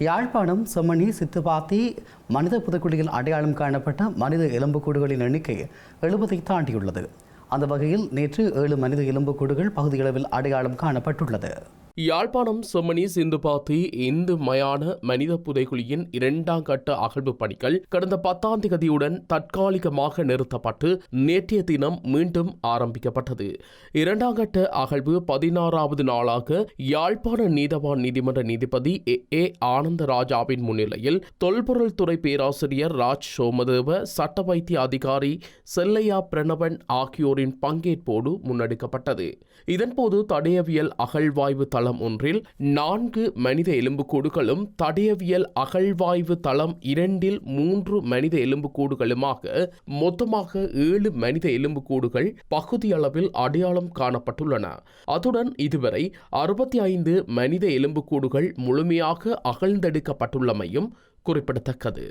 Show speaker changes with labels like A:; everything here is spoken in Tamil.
A: யாழ்ப்பாணம் செம்மணி சித்துப்பாத்தி மனித புதைக்குழியில் அடையாளம் காணப்பட்ட மனித எலும்புக்கூடுகளின் எண்ணிக்கை 70ஐ தாண்டியுள்ளது. அந்த வகையில் நேற்று 7 மனித எலும்புக்கூடுகள் பகுதியளவில் அடையாளம் காணப்பட்டுள்ளது.
B: யாழ்ப்பாணம் செம்மணி சிந்துபாத்தி இந்து மயான மனித புதைக்குழியின் 2ஆம் கட்ட அகழ்வு பணிகள் கடந்த 10ஆம் தேதியுடன் தற்காலிகமாக நிறுத்தப்பட்டு நேற்றைய தினம் மீண்டும் ஆரம்பிக்கப்பட்டது. 2ஆம் கட்ட அகழ்வு 16வது நாளாக யாழ்ப்பாண நீதவான் நீதிமன்ற நீதிபதி ஏ ஆனந்தராஜாவின் முன்னிலையில் தொல்பொருள் துறை பேராசிரியர் ராஜ் சோமதேவ, சட்ட வைத்திய அதிகாரி செல்லையா பிரணவன் ஆகியோரின் பங்கேற்போடு முன்னெடுக்கப்பட்டது. இதன்போது தடயவியல் அகழ்வாய்வு தளம் ஒன்றில் 4 மனித எலும்புக்கூடுகளும், தடயவியல் அகழ்வாய்வு தளம் 2இல் 3 மனித எலும்புக்கூடுகளுமாக மொத்தமாக 7 மனித எலும்புக்கூடுகள் பகுதியளவில் அடையாளம் காணப்பட்டுள்ளன. அத்துடன் இதுவரை 65 மனித எலும்புக்கூடுகள் முழுமையாக அகழ்ந்தெடுக்கப்பட்டுள்ளமையும் குறிப்பிடத்தக்கது.